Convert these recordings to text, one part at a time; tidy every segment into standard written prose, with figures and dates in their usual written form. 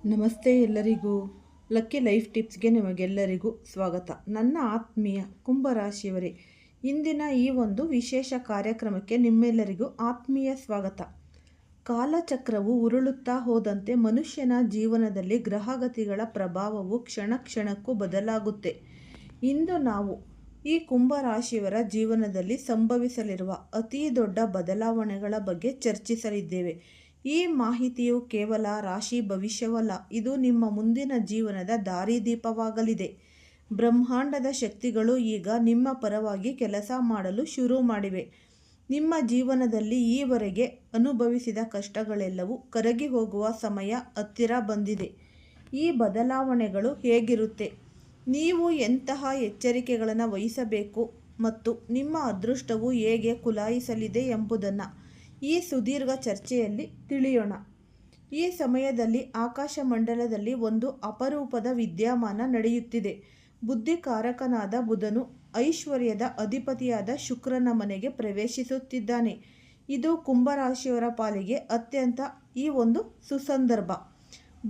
ನಮಸ್ತೆ ಎಲ್ಲರಿಗೂ. Lucky life ಟಿಪ್ಸ್ಗೆ ನಿಮಗೆಲ್ಲರಿಗೂ ಸ್ವಾಗತ. ನನ್ನ ಆತ್ಮೀಯ ಕುಂಭರಾಶಿಯವರೇ, ಇಂದಿನ ಈ ಒಂದು ವಿಶೇಷ ಕಾರ್ಯಕ್ರಮಕ್ಕೆ ನಿಮ್ಮೆಲ್ಲರಿಗೂ ಆತ್ಮೀಯ ಸ್ವಾಗತ. ಕಾಲಚಕ್ರವು ಉರುಳುತ್ತಾ ಹೋದಂತೆ ಮನುಷ್ಯನ ಜೀವನದಲ್ಲಿ ಗ್ರಹಗತಿಗಳ ಪ್ರಭಾವವು ಕ್ಷಣ ಕ್ಷಣಕ್ಕೂ ಬದಲಾಗುತ್ತೆ. ಇಂದು ನಾವು ಈ ಕುಂಭರಾಶಿಯವರ ಜೀವನದಲ್ಲಿ ಸಂಭವಿಸಲಿರುವ ಅತಿ ದೊಡ್ಡ ಬದಲಾವಣೆಗಳ ಬಗ್ಗೆ ಚರ್ಚಿಸಲಿದ್ದೇವೆ. ಈ ಮಾಹಿತಿಯು ಕೇವಲ ರಾಶಿ ಭವಿಷ್ಯವಲ್ಲ, ಇದು ನಿಮ್ಮ ಮುಂದಿನ ಜೀವನದ ದಾರಿದೀಪವಾಗಲಿದೆ. ಬ್ರಹ್ಮಾಂಡದ ಶಕ್ತಿಗಳು ಈಗ ನಿಮ್ಮ ಪರವಾಗಿ ಕೆಲಸ ಮಾಡಲು ಶುರು ಮಾಡಿವೆ. ನಿಮ್ಮ ಜೀವನದಲ್ಲಿ ಈವರೆಗೆ ಅನುಭವಿಸಿದ ಕಷ್ಟಗಳೆಲ್ಲವೂ ಕರಗಿ ಹೋಗುವ ಸಮಯ ಹತ್ತಿರ ಬಂದಿದೆ. ಈ ಬದಲಾವಣೆಗಳು ಹೇಗಿರುತ್ತೆ, ನೀವು ಎಂತಹ ಎಚ್ಚರಿಕೆಗಳನ್ನು ವಹಿಸಬೇಕು ಮತ್ತು ನಿಮ್ಮ ಅದೃಷ್ಟವು ಹೇಗೆ ಕುಲಾಯಿಸಲಿದೆ ಎಂಬುದನ್ನು ಈ ಸುದೀರ್ಘ ಚರ್ಚೆಯಲ್ಲಿ ತಿಳಿಯೋಣ. ಈ ಸಮಯದಲ್ಲಿ ಆಕಾಶಮಂಡಲದಲ್ಲಿ ಒಂದು ಅಪರೂಪದ ವಿದ್ಯಮಾನ ನಡೆಯುತ್ತಿದೆ. ಬುದ್ಧಿಕಾರಕನಾದ ಬುಧನು ಐಶ್ವರ್ಯದ ಅಧಿಪತಿಯಾದ ಶುಕ್ರನ ಮನೆಗೆ ಪ್ರವೇಶಿಸುತ್ತಿದ್ದಾನೆ. ಇದು ಕುಂಭರಾಶಿಯವರ ಪಾಲಿಗೆ ಅತ್ಯಂತ ಈ ಒಂದು ಸುಸಂದರ್ಭ.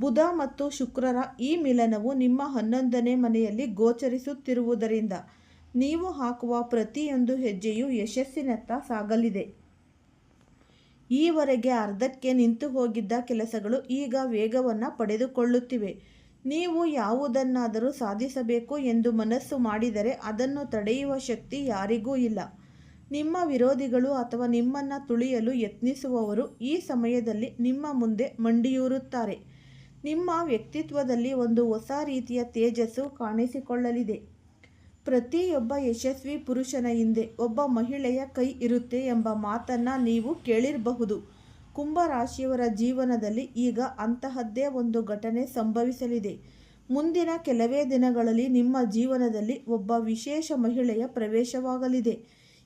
ಬುಧ ಮತ್ತು ಶುಕ್ರರ ಈ ಮಿಲನವು ನಿಮ್ಮ 11ನೇ ಮನೆಯಲ್ಲಿ ಗೋಚರಿಸುತ್ತಿರುವುದರಿಂದ ನೀವು ಹಾಕುವ ಪ್ರತಿಯೊಂದು ಹೆಜ್ಜೆಯು ಯಶಸ್ಸಿನತ್ತ ಸಾಗಲಿದೆ. ಈವರೆಗೆ ಅರ್ಧಕ್ಕೆ ನಿಂತು ಹೋಗಿದ್ದ ಕೆಲಸಗಳು ಈಗ ವೇಗವನ್ನು ಪಡೆದುಕೊಳ್ಳುತ್ತಿವೆ. ನೀವು ಯಾವುದನ್ನಾದರೂ ಸಾಧಿಸಬೇಕು ಎಂದು ಮನಸ್ಸು ಮಾಡಿದರೆ ಅದನ್ನು ತಡೆಯುವ ಶಕ್ತಿ ಯಾರಿಗೂ ಇಲ್ಲ. ನಿಮ್ಮ ವಿರೋಧಿಗಳು ಅಥವಾ ನಿಮ್ಮನ್ನು ತುಳಿಯಲು ಯತ್ನಿಸುವವರು ಈ ಸಮಯದಲ್ಲಿ ನಿಮ್ಮ ಮುಂದೆ ಮಂಡಿಯೂರುತ್ತಾರೆ. ನಿಮ್ಮ ವ್ಯಕ್ತಿತ್ವದಲ್ಲಿ ಒಂದು ಹೊಸ ರೀತಿಯ ತೇಜಸ್ಸು ಕಾಣಿಸಿಕೊಳ್ಳಲಿದೆ. ಪ್ರತಿಯೊಬ್ಬ ಯಶಸ್ವಿ ಪುರುಷನ ಹಿಂದೆ ಒಬ್ಬ ಮಹಿಳೆಯ ಕೈ ಇರುತ್ತೆ ಎಂಬ ಮಾತನ್ನು ನೀವು ಕೇಳಿರಬಹುದು. ಕುಂಭರಾಶಿಯವರ ಜೀವನದಲ್ಲಿ ಈಗ ಅಂತಹದ್ದೇ ಒಂದು ಘಟನೆ ಸಂಭವಿಸಲಿದೆ. ಮುಂದಿನ ಕೆಲವೇ ದಿನಗಳಲ್ಲಿ ನಿಮ್ಮ ಜೀವನದಲ್ಲಿ ಒಬ್ಬ ವಿಶೇಷ ಮಹಿಳೆಯ ಪ್ರವೇಶವಾಗಲಿದೆ.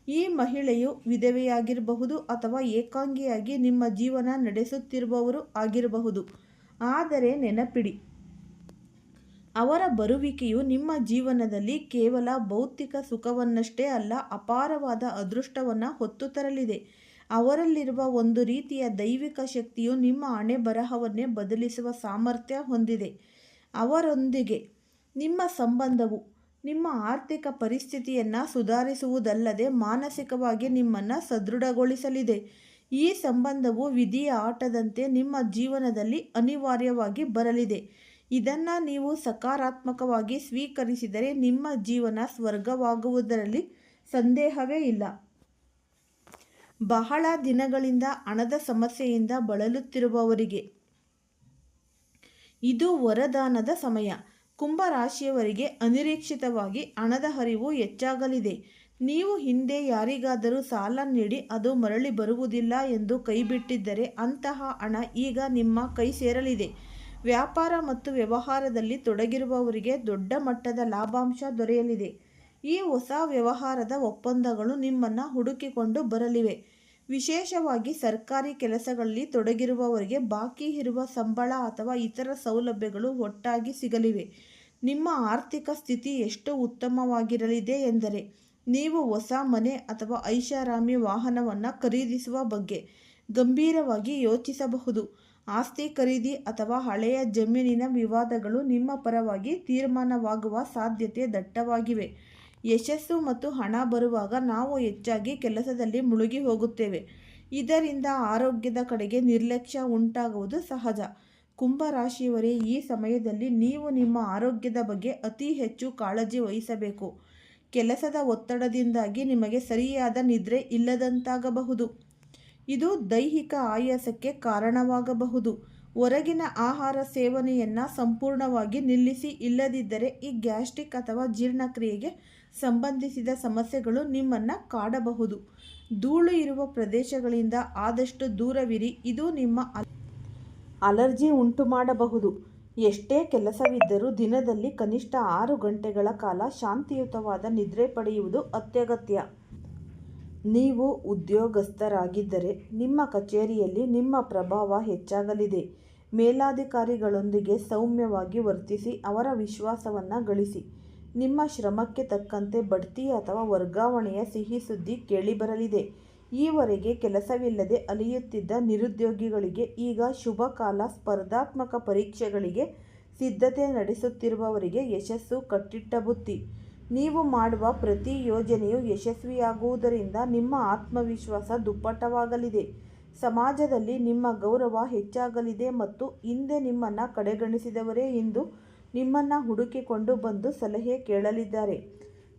ಈ ಮಹಿಳೆಯು ವಿಧವೆಯಾಗಿರಬಹುದು ಅಥವಾ ಏಕಾಂಗಿಯಾಗಿ ನಿಮ್ಮ ಜೀವನ ನಡೆಸುತ್ತಿರುವವರು ಆಗಿರಬಹುದು. ಆದರೆ ನೆನಪಿಡಿ, ಅವರ ಬರುವಿಕೆಯು ನಿಮ್ಮ ಜೀವನದಲ್ಲಿ ಕೇವಲ ಭೌತಿಕ ಸುಖವನ್ನಷ್ಟೇ ಅಲ್ಲ, ಅಪಾರವಾದ ಅದೃಷ್ಟವನ್ನು ಹೊತ್ತು ತರಲಿದೆ. ಅವರಲ್ಲಿರುವ ಒಂದು ರೀತಿಯ ದೈವಿಕ ಶಕ್ತಿಯು ನಿಮ್ಮ ಹಣೆ ಬರಹವನ್ನೇ ಬದಲಿಸುವ ಸಾಮರ್ಥ್ಯ ಹೊಂದಿದೆ. ಅವರೊಂದಿಗೆ ನಿಮ್ಮ ಸಂಬಂಧವು ನಿಮ್ಮ ಆರ್ಥಿಕ ಪರಿಸ್ಥಿತಿಯನ್ನು ಸುಧಾರಿಸುವುದಲ್ಲದೆ ಮಾನಸಿಕವಾಗಿ ನಿಮ್ಮನ್ನು ಸದೃಢಗೊಳಿಸಲಿದೆ. ಈ ಸಂಬಂಧವು ವಿಧಿಯ ಆಟದಂತೆ ನಿಮ್ಮ ಜೀವನದಲ್ಲಿ ಅನಿವಾರ್ಯವಾಗಿ ಬರಲಿದೆ. ಇದನ್ನು ನೀವು ಸಕಾರಾತ್ಮಕವಾಗಿ ಸ್ವೀಕರಿಸಿದರೆ ನಿಮ್ಮ ಜೀವನ ಸ್ವರ್ಗವಾಗುವುದರಲ್ಲಿ ಸಂದೇಹವೇ ಇಲ್ಲ. ಬಹಳ ದಿನಗಳಿಂದ ಹಣದ ಸಮಸ್ಯೆಯಿಂದ ಬಳಲುತ್ತಿರುವವರಿಗೆ ಇದು ವರದಾನದ ಸಮಯ. ಕುಂಭರಾಶಿಯವರಿಗೆ ಅನಿರೀಕ್ಷಿತವಾಗಿ ಹಣದ ಹರಿವು ಹೆಚ್ಚಾಗಲಿದೆ. ನೀವು ಹಿಂದೆ ಯಾರಿಗಾದರೂ ಸಾಲ ನೀಡಿ ಅದು ಮರಳಿ ಬರುವುದಿಲ್ಲ ಎಂದು ಕೈಬಿಟ್ಟಿದ್ದರೆ ಅಂತಹ ಹಣ ಈಗ ನಿಮ್ಮ ಕೈ ಸೇರಲಿದೆ. ವ್ಯಾಪಾರ ಮತ್ತು ವ್ಯವಹಾರದಲ್ಲಿ ತೊಡಗಿರುವವರಿಗೆ ದೊಡ್ಡ ಮಟ್ಟದ ಲಾಭಾಂಶ ದೊರೆಯಲಿದೆ. ಈ ಹೊಸ ವ್ಯವಹಾರದ ಒಪ್ಪಂದಗಳು ನಿಮ್ಮನ್ನು ಹುಡುಕಿಕೊಂಡು ಬರಲಿವೆ. ವಿಶೇಷವಾಗಿ ಸರ್ಕಾರಿ ಕೆಲಸಗಳಲ್ಲಿ ತೊಡಗಿರುವವರಿಗೆ ಬಾಕಿ ಇರುವ ಸಂಬಳ ಅಥವಾ ಇತರ ಸೌಲಭ್ಯಗಳು ಒಟ್ಟಾಗಿ ಸಿಗಲಿವೆ. ನಿಮ್ಮ ಆರ್ಥಿಕ ಸ್ಥಿತಿ ಎಷ್ಟು ಉತ್ತಮವಾಗಿರಲಿದೆ ಎಂದರೆ ನೀವು ಹೊಸ ಮನೆ ಅಥವಾ ಐಷಾರಾಮಿ ವಾಹನವನ್ನು ಖರೀದಿಸುವ ಬಗ್ಗೆ ಗಂಭೀರವಾಗಿ ಯೋಚಿಸಬಹುದು. ಆಸ್ತಿ ಖರೀದಿ ಅಥವಾ ಹಳೆಯ ಜಮೀನಿನ ವಿವಾದಗಳು ನಿಮ್ಮ ಪರವಾಗಿ ತೀರ್ಮಾನವಾಗುವ ಸಾಧ್ಯತೆ ದಟ್ಟವಾಗಿವೆ. ಯಶಸ್ಸು ಮತ್ತು ಹಣ ಬರುವಾಗ ನಾವು ಹೆಚ್ಚಾಗಿ ಕೆಲಸದಲ್ಲಿ ಮುಳುಗಿ ಹೋಗುತ್ತೇವೆ. ಇದರಿಂದ ಆರೋಗ್ಯದ ಕಡೆಗೆ ನಿರ್ಲಕ್ಷ್ಯ ಉಂಟಾಗುವುದು ಸಹಜ. ಕುಂಭರಾಶಿಯವರೇ, ಈ ಸಮಯದಲ್ಲಿ ನೀವು ನಿಮ್ಮ ಆರೋಗ್ಯದ ಬಗ್ಗೆ ಅತಿ ಹೆಚ್ಚು ಕಾಳಜಿ ವಹಿಸಬೇಕು. ಕೆಲಸದ ಒತ್ತಡದಿಂದಾಗಿ ನಿಮಗೆ ಸರಿಯಾದ ನಿದ್ರೆ ಇಲ್ಲದಂತಾಗಬಹುದು. ಇದು ದೈಹಿಕ ಆಯಾಸಕ್ಕೆ ಕಾರಣವಾಗಬಹುದು. ಹೊರಗಿನ ಆಹಾರ ಸೇವನೆಯನ್ನು ಸಂಪೂರ್ಣವಾಗಿ ನಿಲ್ಲಿಸಿ, ಇಲ್ಲದಿದ್ದರೆ ಈ ಗ್ಯಾಸ್ಟ್ರಿಕ್ ಅಥವಾ ಜೀರ್ಣಕ್ರಿಯೆಗೆ ಸಂಬಂಧಿಸಿದ ಸಮಸ್ಯೆಗಳು ನಿಮ್ಮನ್ನು ಕಾಡಬಹುದು. ಧೂಳು ಇರುವ ಪ್ರದೇಶಗಳಿಂದ ಆದಷ್ಟು ದೂರವಿರಿ, ಇದು ನಿಮ್ಮ ಅಲರ್ಜಿ ಉಂಟು ಮಾಡಬಹುದು. ಎಷ್ಟೇ ಕೆಲಸವಿದ್ದರೂ ದಿನದಲ್ಲಿ ಕನಿಷ್ಠ 6 ಗಂಟೆಗಳ ಕಾಲ ಶಾಂತಿಯುತವಾದ ನಿದ್ರೆ ಪಡೆಯುವುದು ಅತ್ಯಗತ್ಯ. ನೀವು ಉದ್ಯೋಗಸ್ಥರಾಗಿದ್ದರೆ ನಿಮ್ಮ ಕಚೇರಿಯಲ್ಲಿ ನಿಮ್ಮ ಪ್ರಭಾವ ಹೆಚ್ಚಾಗಲಿದೆ. ಮೇಲಾಧಿಕಾರಿಗಳೊಂದಿಗೆ ಸೌಮ್ಯವಾಗಿ ವರ್ತಿಸಿ ಅವರ ವಿಶ್ವಾಸವನ್ನು ಗಳಿಸಿ. ನಿಮ್ಮ ಶ್ರಮಕ್ಕೆ ತಕ್ಕಂತೆ ಬಡ್ತಿ ಅಥವಾ ವರ್ಗಾವಣೆಯ ಸಿಹಿ ಸುದ್ದಿ ಕೇಳಿಬರಲಿದೆ. ಈವರೆಗೆ ಕೆಲಸವಿಲ್ಲದೆ ಅಲಿಯುತ್ತಿದ್ದ ನಿರುದ್ಯೋಗಿಗಳಿಗೆ ಈಗ ಶುಭ ಕಾಲ. ಸ್ಪರ್ಧಾತ್ಮಕ ಪರೀಕ್ಷೆಗಳಿಗೆ ಸಿದ್ಧತೆ ನಡೆಸುತ್ತಿರುವವರಿಗೆ ಯಶಸ್ಸು ಕಟ್ಟಿಟ್ಟ ಬುತ್ತಿ. ನೀವು ಮಾಡುವ ಪ್ರತಿ ಯೋಜನೆಯು ಯಶಸ್ವಿಯಾಗುವುದರಿಂದ ನಿಮ್ಮ ಆತ್ಮವಿಶ್ವಾಸ ದುಪ್ಪಟ್ಟವಾಗಲಿದೆ. ಸಮಾಜದಲ್ಲಿ ನಿಮ್ಮ ಗೌರವ ಹೆಚ್ಚಾಗಲಿದೆ ಮತ್ತು ಹಿಂದೆ ನಿಮ್ಮನ್ನು ಕಡೆಗಣಿಸಿದವರೇ ಇಂದು ನಿಮ್ಮನ್ನು ಹುಡುಕಿಕೊಂಡು ಬಂದು ಸಲಹೆ ಕೇಳಲಿದ್ದಾರೆ.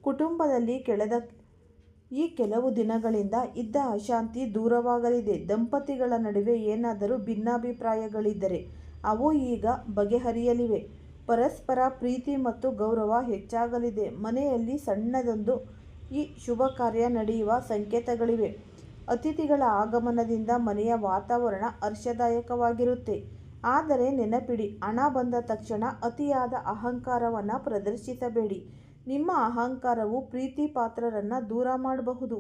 ಕುಟುಂಬದಲ್ಲಿ ಕೆಲವು ದಿನಗಳಿಂದ ಇದ್ದ ಅಶಾಂತಿ ದೂರವಾಗಲಿದೆ. ದಂಪತಿಗಳ ನಡುವೆ ಏನಾದರೂ ಭಿನ್ನಾಭಿಪ್ರಾಯಗಳಿದ್ದರೆ ಅವು ಈಗ ಬಗೆಹರಿಯಲಿವೆ. ಪರಸ್ಪರ ಪ್ರೀತಿ ಮತ್ತು ಗೌರವ ಹೆಚ್ಚಾಗಲಿದೆ. ಮನೆಯಲ್ಲಿ ಸಣ್ಣದೊಂದು ಶುಭ ಕಾರ್ಯ ನಡೆಯುವ ಸಂಕೇತಗಳಿವೆ. ಅತಿಥಿಗಳ ಆಗಮನದಿಂದ ಮನೆಯ ವಾತಾವರಣ ಹರ್ಷದಾಯಕವಾಗಿರುತ್ತೆ. ಆದರೆ ನೆನಪಿಡಿ, ಹಣ ಬಂದ ತಕ್ಷಣ ಅತಿಯಾದ ಅಹಂಕಾರವನ್ನು ಪ್ರದರ್ಶಿಸಬೇಡಿ. ನಿಮ್ಮ ಅಹಂಕಾರವು ಪ್ರೀತಿ ಪಾತ್ರರನ್ನು ದೂರ ಮಾಡಬಹುದು.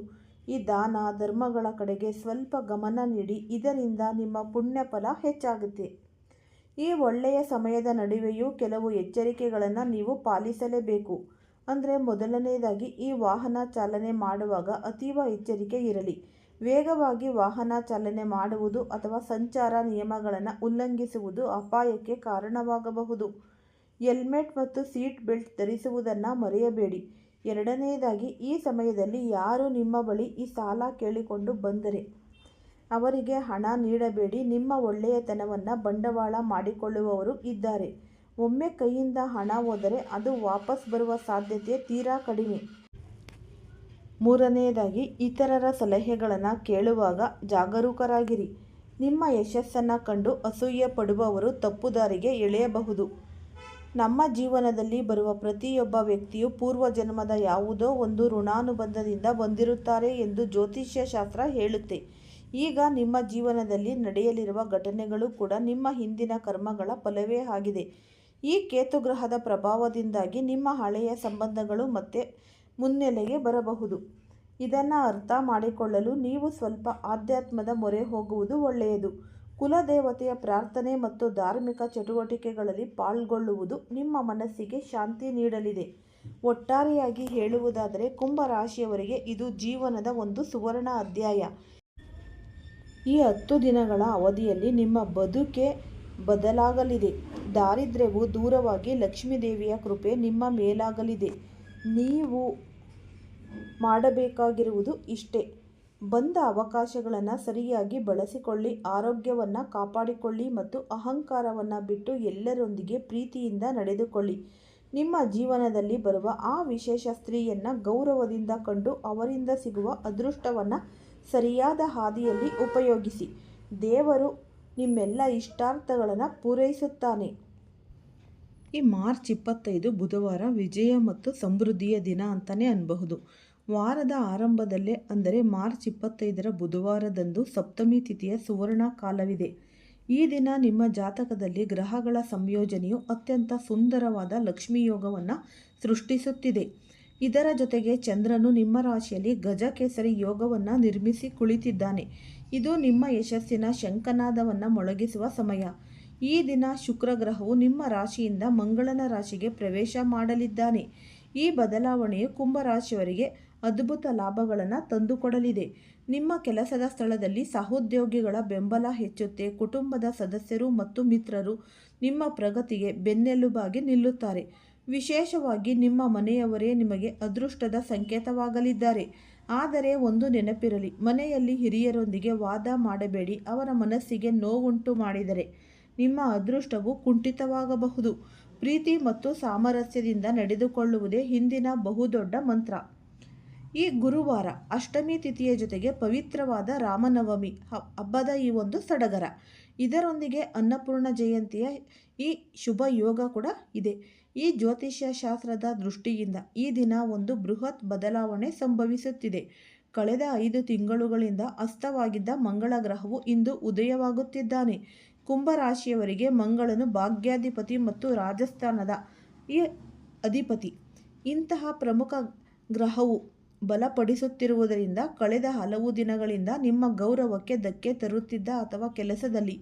ಈ ದಾನ ಧರ್ಮಗಳ ಕಡೆಗೆ ಸ್ವಲ್ಪ ಗಮನ ನೀಡಿ, ಇದರಿಂದ ನಿಮ್ಮ ಪುಣ್ಯಫಲ ಹೆಚ್ಚಾಗುತ್ತೆ. ಈ ಒಳ್ಳೆಯ ಸಮಯದ ನಡುವೆಯೂ ಕೆಲವು ಎಚ್ಚರಿಕೆಗಳನ್ನು ನೀವು ಪಾಲಿಸಲೇಬೇಕು. ಅಂದರೆ ಮೊದಲನೆಯದಾಗಿ, ಈ ವಾಹನ ಚಾಲನೆ ಮಾಡುವಾಗ ಅತೀವ ಎಚ್ಚರಿಕೆ ಇರಲಿ. ವೇಗವಾಗಿ ವಾಹನ ಚಾಲನೆ ಮಾಡುವುದು ಅಥವಾ ಸಂಚಾರ ನಿಯಮಗಳನ್ನು ಉಲ್ಲಂಘಿಸುವುದು ಅಪಾಯಕ್ಕೆ ಕಾರಣವಾಗಬಹುದು. ಹೆಲ್ಮೆಟ್ ಮತ್ತು ಸೀಟ್ ಬೆಲ್ಟ್ ಧರಿಸುವುದನ್ನು ಮರೆಯಬೇಡಿ. ಎರಡನೆಯದಾಗಿ, ಈ ಸಮಯದಲ್ಲಿ ಯಾರು ನಿಮ್ಮ ಬಳಿ ಈ ಸಾಲ ಕೇಳಿಕೊಂಡು ಬಂದರೆ ಅವರಿಗೆ ಹಣ ನೀಡಬೇಡಿ. ನಿಮ್ಮ ಒಳ್ಳೆಯತನವನ್ನು ಬಂಡವಾಳ ಮಾಡಿಕೊಳ್ಳುವವರು ಇದ್ದಾರೆ. ಒಮ್ಮೆ ಕೈಯಿಂದ ಹಣ ಹೋದರೆ ಅದು ವಾಪಸ್ ಬರುವ ಸಾಧ್ಯತೆ ತೀರಾ ಕಡಿಮೆ. ಮೂರನೆಯದಾಗಿ, ಇತರರ ಸಲಹೆಗಳನ್ನು ಕೇಳುವಾಗ ಜಾಗರೂಕರಾಗಿರಿ. ನಿಮ್ಮ ಯಶಸ್ಸನ್ನು ಕಂಡು ಅಸೂಯೆ ಪಡುವವರು ತಪ್ಪುದಾರಿಗೆ ಎಳೆಯಬಹುದು. ನಮ್ಮ ಜೀವನದಲ್ಲಿ ಬರುವ ಪ್ರತಿಯೊಬ್ಬ ವ್ಯಕ್ತಿಯು ಪೂರ್ವಜನ್ಮದ ಯಾವುದೋ ಒಂದು ಋಣಾನುಬಂಧದಿಂದ ಬಂದಿರುತ್ತಾರೆ ಎಂದು ಜ್ಯೋತಿಷ್ಯ ಶಾಸ್ತ್ರ ಹೇಳುತ್ತೆ. ಈಗ ನಿಮ್ಮ ಜೀವನದಲ್ಲಿ ನಡೆಯಲಿರುವ ಘಟನೆಗಳು ಕೂಡ ನಿಮ್ಮ ಹಿಂದಿನ ಕರ್ಮಗಳ ಫಲವೇ ಆಗಿದೆ. ಈ ಕೇತುಗ್ರಹದ ಪ್ರಭಾವದಿಂದಾಗಿ ನಿಮ್ಮ ಹಳೆಯ ಸಂಬಂಧಗಳು ಮತ್ತೆ ಮುನ್ನೆಲೆಗೆ ಬರಬಹುದು. ಇದನ್ನು ಅರ್ಥ ಮಾಡಿಕೊಳ್ಳಲು ನೀವು ಸ್ವಲ್ಪ ಆಧ್ಯಾತ್ಮದ ಮೊರೆ ಹೋಗುವುದು ಒಳ್ಳೆಯದು. ಕುಲದೇವತೆಯ ಪ್ರಾರ್ಥನೆ ಮತ್ತು ಧಾರ್ಮಿಕ ಚಟುವಟಿಕೆಗಳಲ್ಲಿ ಪಾಲ್ಗೊಳ್ಳುವುದು ನಿಮ್ಮ ಮನಸ್ಸಿಗೆ ಶಾಂತಿ ನೀಡಲಿದೆ. ಒಟ್ಟಾರೆಯಾಗಿ ಹೇಳುವುದಾದರೆ, ಕುಂಭರಾಶಿಯವರಿಗೆ ಇದು ಜೀವನದ ಒಂದು ಸುವರ್ಣ ಅಧ್ಯಾಯ. ಈ 10 ದಿನಗಳ ಅವಧಿಯಲ್ಲಿ ನಿಮ್ಮ ಬದುಕೆ ಬದಲಾಗಲಿದೆ. ದಾರಿದ್ರ್ಯವು ದೂರವಾಗಿ ಲಕ್ಷ್ಮೀದೇವಿಯ ಕೃಪೆ ನಿಮ್ಮ ಮೇಲಾಗಲಿದೆ. ನೀವು ಮಾಡಬೇಕಾಗಿರುವುದು ಇಷ್ಟೇ: ಬಂದ ಅವಕಾಶಗಳನ್ನು ಸರಿಯಾಗಿ ಬಳಸಿಕೊಳ್ಳಿ, ಆರೋಗ್ಯವನ್ನು ಕಾಪಾಡಿಕೊಳ್ಳಿ ಮತ್ತು ಅಹಂಕಾರವನ್ನು ಬಿಟ್ಟು ಎಲ್ಲರೊಂದಿಗೆ ಪ್ರೀತಿಯಿಂದ ನಡೆದುಕೊಳ್ಳಿ. ನಿಮ್ಮ ಜೀವನದಲ್ಲಿ ಬರುವ ಆ ವಿಶೇಷ ಸ್ತ್ರೀಯನ್ನು ಗೌರವದಿಂದ ಕಂಡು ಅವರಿಂದ ಸಿಗುವ ಅದೃಷ್ಟವನ್ನು ಸರಿಯಾದ ಹಾದಿಯಲ್ಲಿ ಉಪಯೋಗಿಸಿ. ದೇವರು ನಿಮ್ಮೆಲ್ಲ ಇಷ್ಟಾರ್ಥಗಳನ್ನು ಪೂರೈಸುತ್ತಾನೆ. ಈ ಮಾರ್ಚ್ 25 ಬುಧವಾರ ವಿಜಯ ಮತ್ತು ಸಮೃದ್ಧಿಯ ದಿನ ಅಂತಲೇ ಅನ್ನಬಹುದು. ವಾರದ ಆರಂಭದಲ್ಲೇ ಅಂದರೆ ಮಾರ್ಚ್ 25ರ ಬುಧವಾರದಂದು ಸಪ್ತಮಿ ತಿಥಿಯ ಸುವರ್ಣ ಕಾಲವಿದೆ. ಈ ದಿನ ನಿಮ್ಮ ಜಾತಕದಲ್ಲಿ ಗ್ರಹಗಳ ಸಂಯೋಜನೆಯು ಅತ್ಯಂತ ಸುಂದರವಾದ ಲಕ್ಷ್ಮೀ ಯೋಗವನ್ನು ಸೃಷ್ಟಿಸುತ್ತಿದೆ. ಇದರ ಜೊತೆಗೆ ಚಂದ್ರನು ನಿಮ್ಮ ರಾಶಿಯಲ್ಲಿ ಗಜಕೇಸರಿ ಯೋಗವನ್ನು ನಿರ್ಮಿಸಿ ಕುಳಿತಿದ್ದಾನೆ. ಇದು ನಿಮ್ಮ ಯಶಸ್ಸಿನ ಶಂಖನಾದವನ್ನು ಮೊಳಗಿಸುವ ಸಮಯ. ಈ ದಿನ ಶುಕ್ರ ಗ್ರಹವು ನಿಮ್ಮ ರಾಶಿಯಿಂದ ಮಂಗಳನ ರಾಶಿಗೆ ಪ್ರವೇಶ ಮಾಡಲಿದ್ದಾನೆ. ಈ ಬದಲಾವಣೆಯು ಕುಂಭರಾಶಿಯವರಿಗೆ ಅದ್ಭುತ ಲಾಭಗಳನ್ನು ತಂದುಕೊಡಲಿದೆ. ನಿಮ್ಮ ಕೆಲಸದ ಸ್ಥಳದಲ್ಲಿ ಸಹೋದ್ಯೋಗಿಗಳ ಬೆಂಬಲ ಹೆಚ್ಚುತ್ತೆ. ಕುಟುಂಬದ ಸದಸ್ಯರು ಮತ್ತು ಮಿತ್ರರು ನಿಮ್ಮ ಪ್ರಗತಿಗೆ ಬೆನ್ನೆಲುಬಾಗಿ ನಿಲ್ಲುತ್ತಾರೆ. ವಿಶೇಷವಾಗಿ ನಿಮ್ಮ ಮನೆಯವರೇ ನಿಮಗೆ ಅದೃಷ್ಟದ ಸಂಕೇತವಾಗಲಿದ್ದಾರೆ. ಆದರೆ ಒಂದು ನೆನಪಿರಲಿ, ಮನೆಯಲ್ಲಿ ಹಿರಿಯರೊಂದಿಗೆ ವಾದ ಮಾಡಬೇಡಿ. ಅವರ ಮನಸ್ಸಿಗೆ ನೋವುಂಟು ಮಾಡಿದರೆ ನಿಮ್ಮ ಅದೃಷ್ಟವು ಕುಂಠಿತವಾಗಬಹುದು. ಪ್ರೀತಿ ಮತ್ತು ಸಾಮರಸ್ಯದಿಂದ ನಡೆದುಕೊಳ್ಳುವುದೇ ಹಿಂದಿನ ಬಹುದೊಡ್ಡ ಮಂತ್ರ. ಈ ಗುರುವಾರ ಅಷ್ಟಮಿ ತಿಥಿಯ ಜೊತೆಗೆ ಪವಿತ್ರವಾದ ರಾಮನವಮಿ ಹಬ್ಬದ ಈ ಒಂದು ಸಡಗರ, ಇದರೊಂದಿಗೆ ಅನ್ನಪೂರ್ಣ ಜಯಂತಿಯ ಈ ಶುಭ ಯೋಗ ಕೂಡ ಇದೆ. ಈ ಜ್ಯೋತಿಷ್ಯ ಶಾಸ್ತ್ರದ ದೃಷ್ಟಿಯಿಂದ ಈ ದಿನ ಒಂದು ಬೃಹತ್ ಬದಲಾವಣೆ ಸಂಭವಿಸುತ್ತಿದೆ. ಕಳೆದ 5 ತಿಂಗಳುಗಳಿಂದ ಅಸ್ತವಾಗಿದ್ದ ಮಂಗಳ ಗ್ರಹವು ಇಂದು ಉದಯವಾಗುತ್ತಿದ್ದಾನೆ. ಕುಂಭರಾಶಿಯವರಿಗೆ ಮಂಗಳನು ಭಾಗ್ಯಾಧಿಪತಿ ಮತ್ತು ರಾಜಸ್ಥಾನದ ಈ ಅಧಿಪತಿ. ಇಂತಹ ಪ್ರಮುಖ ಗ್ರಹವು ಬಲಪಡಿಸುತ್ತಿರುವುದರಿಂದ ಕಳೆದ ಹಲವು ದಿನಗಳಿಂದ ನಿಮ್ಮ ಗೌರವಕ್ಕೆ ಧಕ್ಕೆ ತರುತ್ತಿದ್ದ ಅಥವಾ ಕೆಲಸದಲ್ಲಿ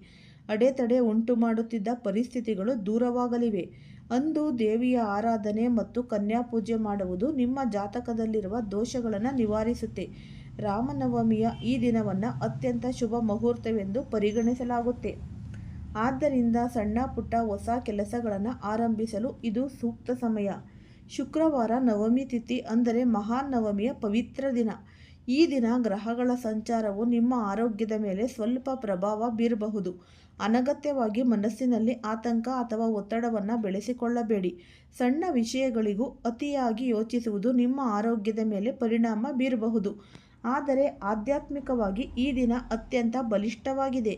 ಅಡೆತಡೆ ಉಂಟು ಮಾಡುತ್ತಿದ್ದ ಪರಿಸ್ಥಿತಿಗಳು ದೂರವಾಗಲಿವೆ. ಅಂದು ದೇವಿಯ ಆರಾಧನೆ ಮತ್ತು ಕನ್ಯಾ ಪೂಜೆ ಮಾಡುವುದು ನಿಮ್ಮ ಜಾತಕದಲ್ಲಿರುವ ದೋಷಗಳನ್ನು ನಿವಾರಿಸುತ್ತೆ. ರಾಮನವಮಿಯ ಈ ದಿನವನ್ನು ಅತ್ಯಂತ ಶುಭ ಮುಹೂರ್ತವೆಂದು ಪರಿಗಣಿಸಲಾಗುತ್ತೆ. ಆದ್ದರಿಂದ ಸಣ್ಣ ಪುಟ್ಟ ಹೊಸ ಕೆಲಸಗಳನ್ನು ಆರಂಭಿಸಲು ಇದು ಸೂಕ್ತ ಸಮಯ. ಶುಕ್ರವಾರ ನವಮಿ ತಿಥಿ ಅಂದರೆ ಮಹಾನವಮಿಯ ಪವಿತ್ರ ದಿನ. ಈ ದಿನ ಗ್ರಹಗಳ ಸಂಚಾರವು ನಿಮ್ಮ ಆರೋಗ್ಯದ ಮೇಲೆ ಸ್ವಲ್ಪ ಪ್ರಭಾವ ಬೀರಬಹುದು. ಅನಗತ್ಯವಾಗಿ ಮನಸ್ಸಿನಲ್ಲಿ ಆತಂಕ ಅಥವಾ ಒತ್ತಡವನ್ನು ಬೆಳೆಸಿಕೊಳ್ಳಬೇಡಿ. ಸಣ್ಣ ವಿಷಯಗಳಿಗೂ ಅತಿಯಾಗಿ ಯೋಚಿಸುವುದು ನಿಮ್ಮ ಆರೋಗ್ಯದ ಮೇಲೆ ಪರಿಣಾಮ ಬೀರಬಹುದು. ಆದರೆ ಆಧ್ಯಾತ್ಮಿಕವಾಗಿ ಈ ದಿನ ಅತ್ಯಂತ ಬಲಿಷ್ಠವಾಗಿದೆ.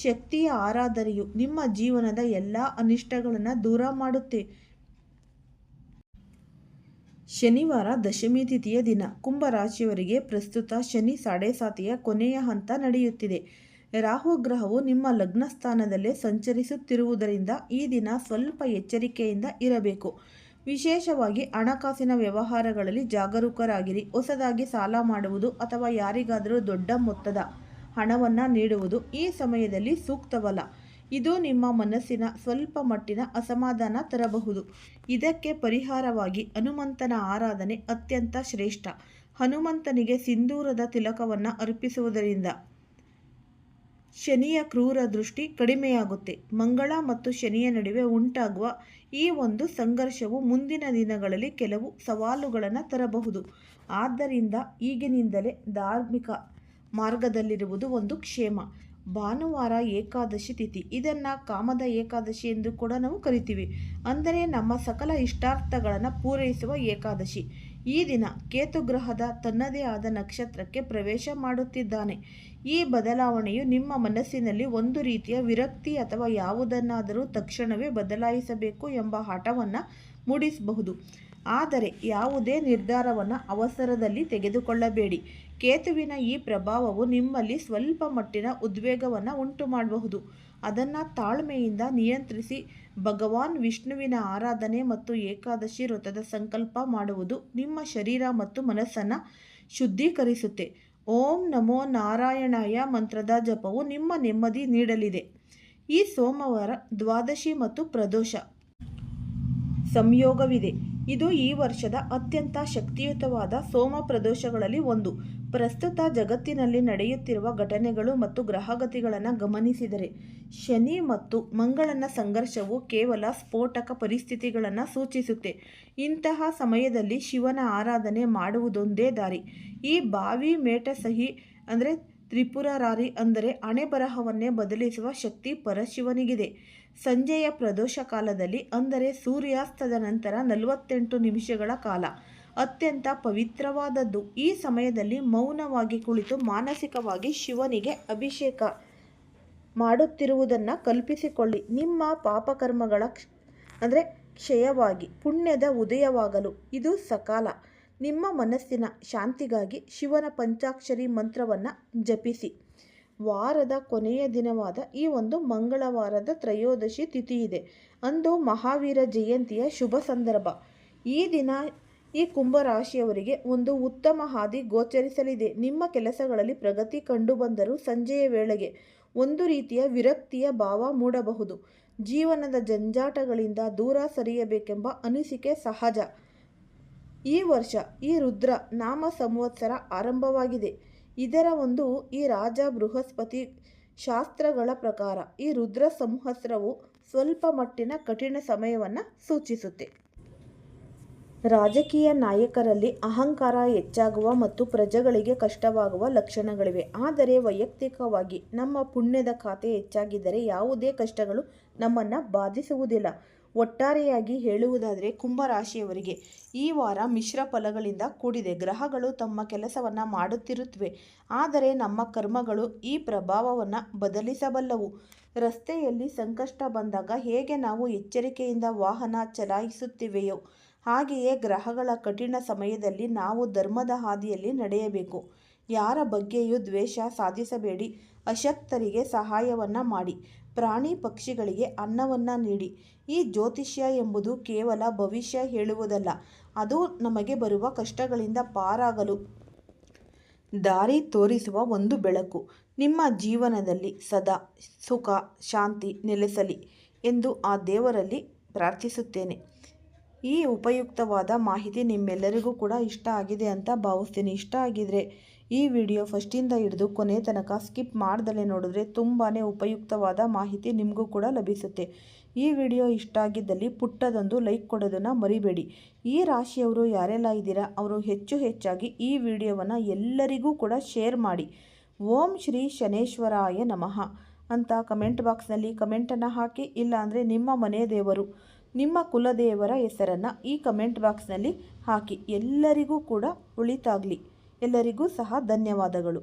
ಶಕ್ತಿಯ ಆರಾಧನೆಯು ನಿಮ್ಮ ಜೀವನದ ಎಲ್ಲ ಅನಿಷ್ಟಗಳನ್ನು ದೂರ ಮಾಡುತ್ತೆ. ಶನಿವಾರ ದಶಮಿ ತಿಥಿಯ ದಿನ. ಕುಂಭರಾಶಿಯವರಿಗೆ ಪ್ರಸ್ತುತ ಶನಿ ಸಾಡೆಸಾತಿಯ ಕೊನೆಯ ಹಂತ ನಡೆಯುತ್ತಿದೆ. ರಾಹು ಗ್ರಹವು ನಿಮ್ಮ ಲಗ್ನ ಸ್ಥಾನದಲ್ಲೇ ಸಂಚರಿಸುತ್ತಿರುವುದರಿಂದ ಈ ದಿನ ಸ್ವಲ್ಪ ಎಚ್ಚರಿಕೆಯಿಂದ ಇರಬೇಕು. ವಿಶೇಷವಾಗಿ ಹಣಕಾಸಿನ ವ್ಯವಹಾರಗಳಲ್ಲಿ ಜಾಗರೂಕರಾಗಿರಿ. ಹೊಸದಾಗಿ ಸಾಲ ಮಾಡುವುದು ಅಥವಾ ಯಾರಿಗಾದರೂ ದೊಡ್ಡ ಮೊತ್ತದ ಹಣವನ್ನು ನೀಡುವುದು ಈ ಸಮಯದಲ್ಲಿ ಸೂಕ್ತವಲ್ಲ. ಇದು ನಿಮ್ಮ ಮನಸ್ಸಿನ ಸ್ವಲ್ಪ ಮಟ್ಟಿನ ಅಸಮಾಧಾನ ತರಬಹುದು. ಇದಕ್ಕೆ ಪರಿಹಾರವಾಗಿ ಹನುಮಂತನ ಆರಾಧನೆ ಅತ್ಯಂತ ಶ್ರೇಷ್ಠ. ಹನುಮಂತನಿಗೆ ಸಿಂಧೂರದ ತಿಲಕವನ್ನು ಅರ್ಪಿಸುವುದರಿಂದ ಶನಿಯ ಕ್ರೂರ ದೃಷ್ಟಿ ಕಡಿಮೆಯಾಗುತ್ತೆ. ಮಂಗಳ ಮತ್ತು ಶನಿಯ ನಡುವೆ ಉಂಟಾಗುವ ಈ ಒಂದು ಸಂಘರ್ಷವು ಮುಂದಿನ ದಿನಗಳಲ್ಲಿ ಕೆಲವು ಸವಾಲುಗಳನ್ನು ತರಬಹುದು. ಆದ್ದರಿಂದ ಈಗಿನಿಂದಲೇ ಧಾರ್ಮಿಕ ಮಾರ್ಗದಲ್ಲಿರುವುದು ಒಂದು ಕ್ಷೇಮ. ಭಾನುವಾರ ಏಕಾದಶಿ ತಿಥಿ. ಇದನ್ನು ಕಾಮದ ಏಕಾದಶಿ ಎಂದು ಕೂಡ ನಾವು ಕರಿತೀವಿ. ಅಂದರೆ ನಮ್ಮ ಸಕಲ ಇಷ್ಟಾರ್ಥಗಳನ್ನು ಪೂರೈಸುವ ಏಕಾದಶಿ. ಈ ದಿನ ಕೇತು ಗ್ರಹದ ತನ್ನದೇ ಆದ ನಕ್ಷತ್ರಕ್ಕೆ ಪ್ರವೇಶ ಮಾಡುತ್ತಿದ್ದಾನೆ. ಈ ಬದಲಾವಣೆಯು ನಿಮ್ಮ ಮನಸ್ಸಿನಲ್ಲಿ ಒಂದು ರೀತಿಯ ವಿರಕ್ತಿ ಅಥವಾ ಯಾವುದನ್ನಾದರೂ ತಕ್ಷಣವೇ ಬದಲಾಯಿಸಬೇಕು ಎಂಬ ಹಠವನ್ನು ಮೂಡಿಸಬಹುದು. ಆದರೆ ಯಾವುದೇ ನಿರ್ಧಾರವನ್ನು ಅವಸರದಲ್ಲಿ ತೆಗೆದುಕೊಳ್ಳಬೇಡಿ. ಕೇತುವಿನ ಈ ಪ್ರಭಾವವು ನಿಮ್ಮಲ್ಲಿ ಸ್ವಲ್ಪ ಮಟ್ಟಿನ ಉದ್ವೇಗವನ್ನು ಉಂಟು ಮಾಡಬಹುದು. ಅದನ್ನು ತಾಳ್ಮೆಯಿಂದ ನಿಯಂತ್ರಿಸಿ. ಭಗವಾನ್ ವಿಷ್ಣುವಿನ ಆರಾಧನೆ ಮತ್ತು ಏಕಾದಶಿ ವ್ರತದ ಸಂಕಲ್ಪ ಮಾಡುವುದು ನಿಮ್ಮ ಶರೀರ ಮತ್ತು ಮನಸ್ಸನ್ನು ಶುದ್ಧೀಕರಿಸುತ್ತೆ. ಓಂ ನಮೋ ನಾರಾಯಣಾಯ ಮಂತ್ರದ ಜಪವು ನಿಮ್ಮ ನೆಮ್ಮದಿ ನೀಡಲಿದೆ. ಈ ಸೋಮವಾರ ದ್ವಾದಶಿ ಮತ್ತು ಪ್ರದೋಷ ಸಂಯೋಗವಿದೆ. ಇದು ಈ ವರ್ಷದ ಅತ್ಯಂತ ಶಕ್ತಿಯುತವಾದ ಸೋಮ ಪ್ರದೋಷಗಳಲ್ಲಿ ಒಂದು. ಪ್ರಸ್ತುತ ಜಗತ್ತಿನಲ್ಲಿ ನಡೆಯುತ್ತಿರುವ ಘಟನೆಗಳು ಮತ್ತು ಗ್ರಹಗತಿಗಳನ್ನು ಗಮನಿಸಿದರೆ ಶನಿ ಮತ್ತು ಮಂಗಳನ ಸಂಘರ್ಷವು ಕೇವಲ ಸ್ಫೋಟಕ ಪರಿಸ್ಥಿತಿಗಳನ್ನು ಸೂಚಿಸುತ್ತೆ. ಇಂತಹ ಸಮಯದಲ್ಲಿ ಶಿವನ ಆರಾಧನೆ ಮಾಡುವುದೊಂದೇ ದಾರಿ. ಈ ಬಾವಿ ಮೇಟ ಸಹಿ ಅಂದರೆ ತ್ರಿಪುರಾರಿ ಅಂದರೆ ಹಣೆಬರಹವನ್ನೇ ಬದಲಿಸುವ ಶಕ್ತಿ ಪರಶಿವನಿಗಿದೆ. ಸಂಜೆಯ ಪ್ರದೋಷ ಕಾಲದಲ್ಲಿ ಅಂದರೆ ಸೂರ್ಯಾಸ್ತದ ನಂತರ 48 ನಿಮಿಷಗಳ ಕಾಲ ಅತ್ಯಂತ ಪವಿತ್ರವಾದದ್ದು. ಈ ಸಮಯದಲ್ಲಿ ಮೌನವಾಗಿ ಕುಳಿತು ಮಾನಸಿಕವಾಗಿ ಶಿವನಿಗೆ ಅಭಿಷೇಕ ಮಾಡುತ್ತಿರುವುದನ್ನು ಕಲ್ಪಿಸಿಕೊಳ್ಳಿ. ನಿಮ್ಮ ಪಾಪಕರ್ಮಗಳ ಕ್ಷಯವಾಗಿ ಪುಣ್ಯದ ಉದಯವಾಗಲು ಇದು ಸಕಾಲ. ನಿಮ್ಮ ಮನಸ್ಸಿನ ಶಾಂತಿಗಾಗಿ ಶಿವನ ಪಂಚಾಕ್ಷರಿ ಮಂತ್ರವನ್ನು ಜಪಿಸಿ. ವಾರದ ಕೊನೆಯ ದಿನವಾದ ಈ ಒಂದು ಮಂಗಳವಾರದ ತ್ರಯೋದಶಿ ತಿಥಿ ಇದೆ. ಅಂದು ಮಹಾವೀರ ಜಯಂತಿಯ ಶುಭ ಸಂದರ್ಭ. ಈ ದಿನ ಈ ಕುಂಭರಾಶಿಯವರಿಗೆ ಒಂದು ಉತ್ತಮ ಹಾದಿ ಗೋಚರಿಸಲಿದೆ. ನಿಮ್ಮ ಕೆಲಸಗಳಲ್ಲಿ ಪ್ರಗತಿ ಕಂಡುಬಂದರೂ ಸಂಜೆಯ ವೇಳೆಗೆ ಒಂದು ರೀತಿಯ ವಿರಕ್ತಿಯ ಭಾವ ಮೂಡಬಹುದು. ಜೀವನದ ಜಂಜಾಟಗಳಿಂದ ದೂರ ಸರಿಯಬೇಕೆಂಬ ಅನಿಸಿಕೆ ಸಹಜ. ಈ ವರ್ಷ ಈ ರುದ್ರ ನಾಮ ಸಂವತ್ಸರ ಆರಂಭವಾಗಿದೆ. ಇದರ ಈ ರಾಜ ಬೃಹಸ್ಪತಿ ಶಾಸ್ತ್ರಗಳ ಪ್ರಕಾರ ಈ ರುದ್ರ ಸಂವತ್ಸರವು ಸ್ವಲ್ಪ ಮಟ್ಟಿನ ಕಠಿಣ ಸಮಯವನ್ನು ಸೂಚಿಸುತ್ತೆ. ರಾಜಕೀಯ ನಾಯಕರಲ್ಲಿ ಅಹಂಕಾರ ಹೆಚ್ಚಾಗುವ ಮತ್ತು ಪ್ರಜೆಗಳಿಗೆ ಕಷ್ಟವಾಗುವ ಲಕ್ಷಣಗಳಿವೆ. ಆದರೆ ವೈಯಕ್ತಿಕವಾಗಿ ನಮ್ಮ ಪುಣ್ಯದ ಖಾತೆ ಹೆಚ್ಚಾಗಿದ್ದರೆ ಯಾವುದೇ ಕಷ್ಟಗಳು ನಮ್ಮನ್ನು ಬಾಧಿಸುವುದಿಲ್ಲ. ಒಟ್ಟಾರೆಯಾಗಿ ಹೇಳುವುದಾದರೆ ಕುಂಭರಾಶಿಯವರಿಗೆ ಈ ವಾರ ಮಿಶ್ರ ಫಲಗಳಿಂದ ಕೂಡಿದೆ. ಗ್ರಹಗಳು ತಮ್ಮ ಕೆಲಸವನ್ನು ಮಾಡುತ್ತಿರುತ್ತವೆ, ಆದರೆ ನಮ್ಮ ಕರ್ಮಗಳು ಈ ಪ್ರಭಾವವನ್ನು ಬದಲಿಸಬಲ್ಲವು. ರಸ್ತೆಯಲ್ಲಿ ಸಂಕಷ್ಟ ಬಂದಾಗ ಹೇಗೆ ನಾವು ಎಚ್ಚರಿಕೆಯಿಂದ ವಾಹನ ಚಲಾಯಿಸುತ್ತೇವೆಯೋ ಹಾಗೆಯೇ ಗ್ರಹಗಳ ಕಠಿಣ ಸಮಯದಲ್ಲಿ ನಾವು ಧರ್ಮದ ಹಾದಿಯಲ್ಲಿ ನಡೆಯಬೇಕು. ಯಾರ ಬಗ್ಗೆಯೂ ದ್ವೇಷ ಸಾಧಿಸಬೇಡಿ. ಅಶಕ್ತರಿಗೆ ಸಹಾಯವನ್ನು ಮಾಡಿ. ಪ್ರಾಣಿ ಪಕ್ಷಿಗಳಿಗೆ ಅನ್ನವನ್ನು ನೀಡಿ. ಈ ಜ್ಯೋತಿಷ್ಯ ಎಂಬುದು ಕೇವಲ ಭವಿಷ್ಯ ಹೇಳುವುದಲ್ಲ, ಅದು ನಮಗೆ ಬರುವ ಕಷ್ಟಗಳಿಂದ ಪಾರಾಗಲು ದಾರಿ ತೋರಿಸುವ ಒಂದು ಬೆಳಕು. ನಿಮ್ಮ ಜೀವನದಲ್ಲಿ ಸದಾ ಸುಖ ಶಾಂತಿ ನೆಲೆಸಲಿ ಎಂದು ಆ ದೇವರಲ್ಲಿ ಪ್ರಾರ್ಥಿಸುತ್ತೇನೆ. ಈ ಉಪಯುಕ್ತವಾದ ಮಾಹಿತಿ ನಿಮ್ಮೆಲ್ಲರಿಗೂ ಕೂಡ ಇಷ್ಟ ಆಗಿದೆ ಅಂತ ಭಾವಿಸ್ತೀನಿ. ಇಷ್ಟ ಆಗಿದರೆ ಈ ವಿಡಿಯೋ ಫಸ್ಟಿಂದ ಹಿಡಿದು ಕೊನೆ ತನಕ ಸ್ಕಿಪ್ ಮಾಡ್ದಲೇ ನೋಡಿದ್ರೆ ತುಂಬಾ ಉಪಯುಕ್ತವಾದ ಮಾಹಿತಿ ನಿಮಗೂ ಕೂಡ ಲಭಿಸುತ್ತೆ. ಈ ವಿಡಿಯೋ ಇಷ್ಟ ಆಗಿದ್ದಲ್ಲಿ ಪುಟ್ಟದೊಂದು ಲೈಕ್ ಕೊಡೋದನ್ನು ಮರಿಬೇಡಿ. ಈ ರಾಶಿಯವರು ಯಾರೆಲ್ಲ ಇದ್ದೀರಾ ಅವರು ಹೆಚ್ಚಾಗಿ ಈ ವಿಡಿಯೋವನ್ನು ಎಲ್ಲರಿಗೂ ಕೂಡ ಶೇರ್ ಮಾಡಿ. ಓಂ ಶ್ರೀ ಶನೇಶ್ವರಾಯ ನಮಃ ಅಂತ ಕಮೆಂಟ್ ಬಾಕ್ಸ್ನಲ್ಲಿ ಕಮೆಂಟನ್ನು ಹಾಕಿ, ಇಲ್ಲಾಂದರೆ ನಿಮ್ಮ ಮನೆ ದೇವರು, ನಿಮ್ಮ ಕುಲದೇವರ ಹೆಸರನ್ನು ಈ ಕಮೆಂಟ್ ಬಾಕ್ಸ್ನಲ್ಲಿ ಹಾಕಿ. ಎಲ್ಲರಿಗೂ ಕೂಡ ಒಳಿತಾಗಲಿ. ಎಲ್ಲರಿಗೂ ಸಹ ಧನ್ಯವಾದಗಳು.